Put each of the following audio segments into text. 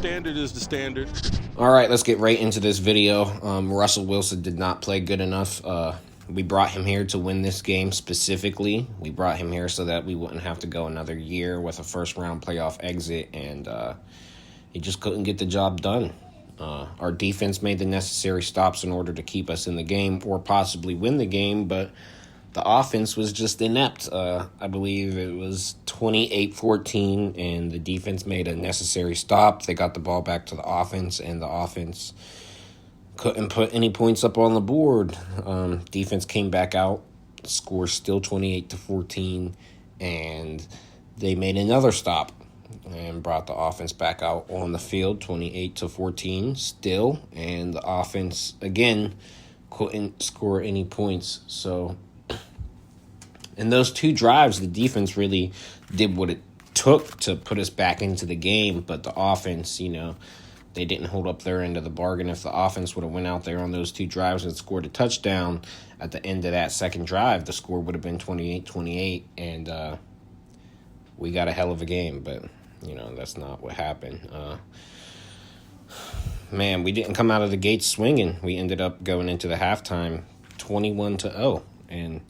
standard is the standard. All right, let's get right into this video. Russell Wilson did not play good enough. We brought him here to win this game specifically. We brought him here so that we wouldn't have to go another year with a first-round playoff exit, and he just couldn't get the job done. Our defense made the necessary stops in order to keep us in the game or possibly win the game, but the offense was just inept. I believe it was 28-14, and the defense made a necessary stop. They got the ball back to the offense, and the offense couldn't put any points up on the board. Defense came back out. The score still 28-14, and they made another stop and brought the offense back out on the field, 28-14 still, and the offense again couldn't score any points. So in those two drives, the defense really did what it took to put us back into the game, but the offense, they didn't hold up their end of the bargain. If the offense would have went out there on those two drives and scored a touchdown at the end of that second drive, the score would have been 28-28, and we got a hell of a game, but that's not what happened. Man, we didn't come out of the gates swinging. We ended up going into the halftime 21-0, and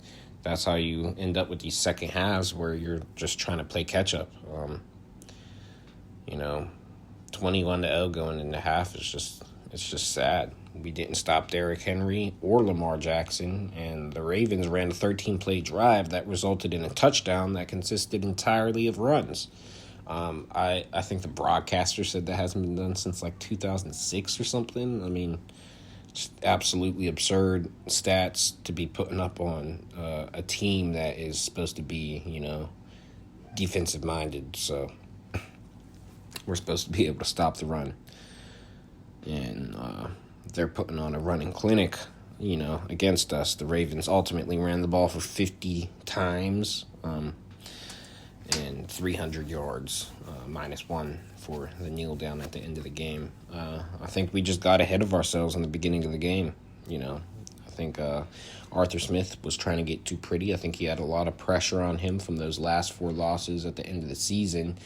that's how you end up with these second halves where you're just trying to play catch up. 21-0 going into half it's just sad. We didn't stop Derrick Henry or Lamar Jackson, and the Ravens ran a 13-play drive that resulted in a touchdown that consisted entirely of runs. I think the broadcaster said that hasn't been done since like 2006 or something. I mean, just absolutely absurd stats to be putting up on a team that is supposed to be, defensive minded. So we're supposed to be able to stop the run. And they're putting on a running clinic, against us. The Ravens ultimately ran the ball for 50 times and 300 yards, -1 for the kneel down at the end of the game. I think we just got ahead of ourselves in the beginning of the game. I think Arthur Smith was trying to get too pretty. I think he had a lot of pressure on him from those last 4 losses at the end of the season,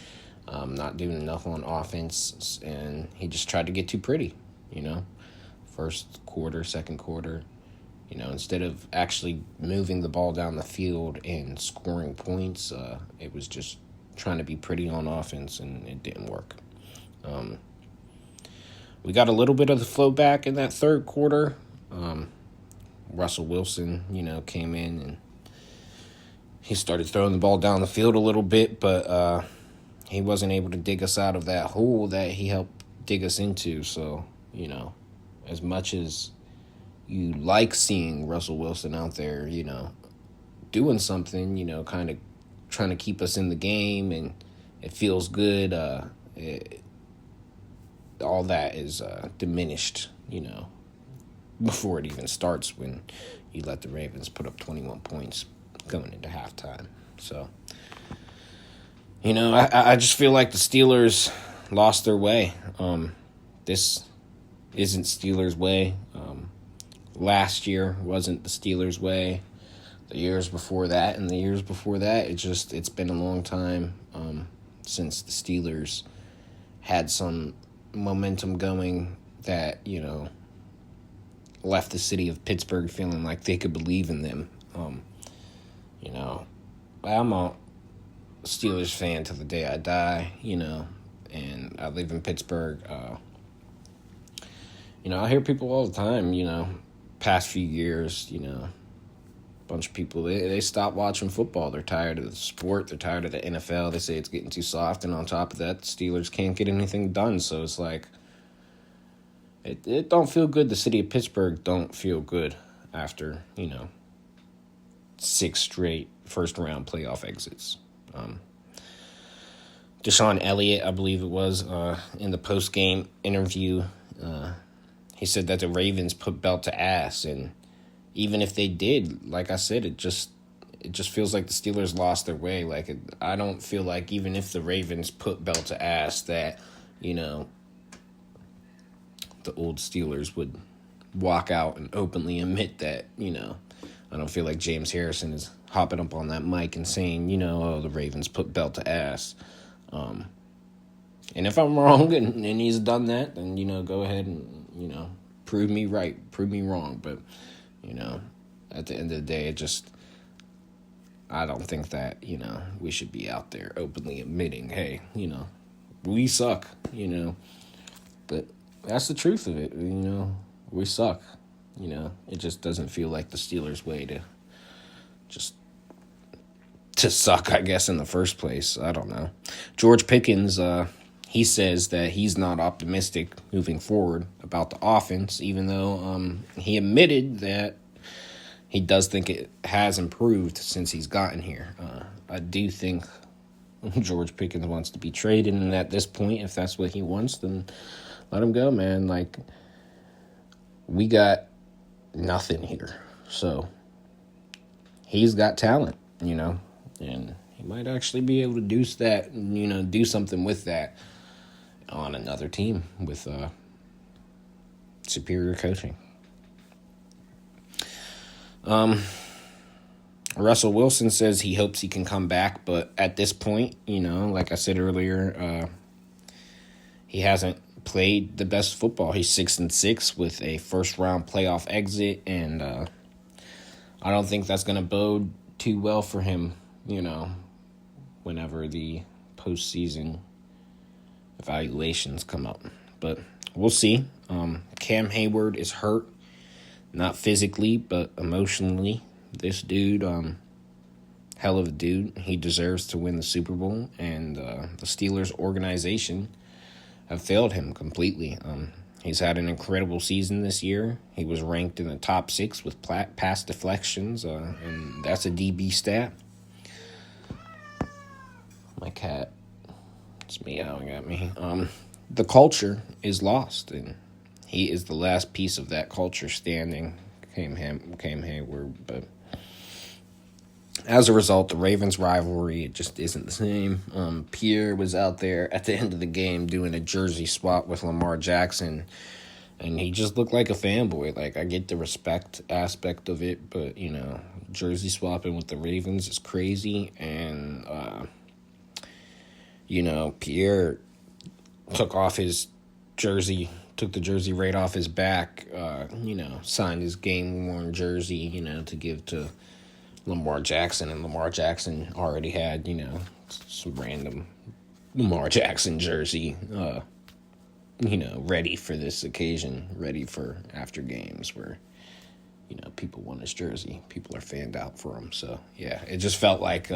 not doing enough on offense, and he just tried to get too pretty, first quarter, second quarter. Instead of actually moving the ball down the field and scoring points, it was just trying to be pretty on offense, and it didn't work. We got a little bit of the flow back in that third quarter. Russell Wilson, came in and he started throwing the ball down the field a little bit, but he wasn't able to dig us out of that hole that he helped dig us into. So, as much as you like seeing Russell Wilson out there, doing something, kind of trying to keep us in the game, and it feels good. All that is diminished, before it even starts when you let the Ravens put up 21 points going into halftime. So, I just feel like the Steelers lost their way. This isn't Steelers' way. Last year wasn't the Steelers' way. The years before that and the years before that, it's been a long time since the Steelers had some momentum going that, left the city of Pittsburgh feeling like they could believe in them. I'm a Steelers fan till the day I die, and I live in Pittsburgh. I hear people all the time, past few years, a bunch of people, they stop watching football. They're tired of the sport. They're tired of the NFL. They say it's getting too soft. And on top of that, the Steelers can't get anything done. So it's like, it don't feel good. The city of Pittsburgh don't feel good after, 6 straight first-round playoff exits. Deshaun Elliott, I believe it was, in the post-game interview, he said that the Ravens put belt to ass, and even if they did, like I said, it just feels like the Steelers lost their way. Like, I don't feel like even if the Ravens put belt to ass that, the old Steelers would walk out and openly admit that, I don't feel like James Harrison is hopping up on that mic and saying, the Ravens put belt to ass. And if I'm wrong and he's done that, then, go ahead and, prove me right, prove me wrong. But, at the end of the day, I don't think that, we should be out there openly admitting, hey, we suck, But that's the truth of it, we suck. It just doesn't feel like the Steelers' way to suck, I guess, in the first place. I don't know. George Pickens, he says that he's not optimistic moving forward about the offense, even though he admitted that he does think it has improved since he's gotten here. I do think George Pickens wants to be traded, and at this point, if that's what he wants, then let him go, man. Like, we got nothing here. So, he's got talent, and he might actually be able to do that, do something with that on another team with superior coaching. Russell Wilson says he hopes he can come back, but at this point, like I said earlier, he hasn't played the best football. He's 6-6 with a first-round playoff exit, and I don't think that's going to bode too well for him, whenever the postseason evaluations come up. But we'll see. Cam Hayward is hurt, not physically, but emotionally. This dude, hell of a dude. He deserves to win the Super Bowl, and the Steelers organization have failed him completely. He's had an incredible season this year. He was ranked in the top 6 with pass deflections, and that's a DB stat. My cat is meowing at me. The culture is lost, and he is the last piece of that culture standing. Cam Hayward, but as a result, the Ravens rivalry, it just isn't the same. Pierre was out there at the end of the game doing a jersey swap with Lamar Jackson, and he just looked like a fanboy. Like, I get the respect aspect of it, but, jersey swapping with the Ravens is crazy, and, Pierre took the jersey right off his back, signed his game-worn jersey, to give to Lamar Jackson, and Lamar Jackson already had, some random Lamar Jackson jersey, ready for this occasion, ready for after games where, people want his jersey. People are fanned out for him. So, yeah, it just felt like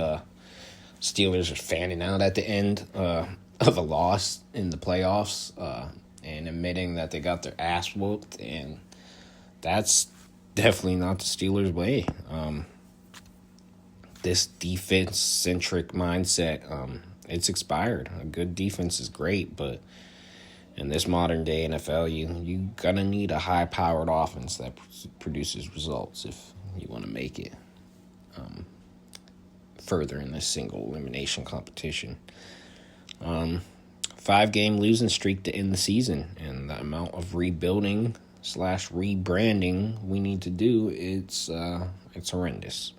Steelers are fanning out at the end of a loss in the playoffs, and admitting that they got their ass whooped, and that's definitely not the Steelers' way. This defense-centric mindset, it's expired. A good defense is great, but in this modern-day NFL, you gonna need a high-powered offense that produces results if you want to make it further in this single elimination competition. 5-game losing streak to end the season, and the amount of rebuilding / rebranding we need to do, it's horrendous.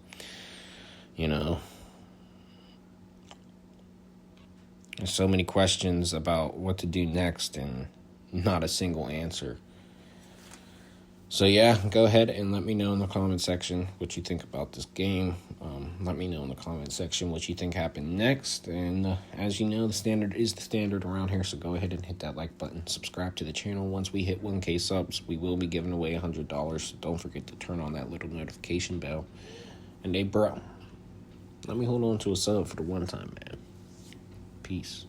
There's so many questions about what to do next and not a single answer. So, yeah, go ahead and let me know in the comment section what you think about this game. Let me know in the comment section what you think happened next. And as you know, the standard is the standard around here, so go ahead and hit that like button. Subscribe to the channel. Once we hit 1K subs, we will be giving away $100, so don't forget to turn on that little notification bell. And hey, bro, let me hold on to a sub for the one time, man. Peace.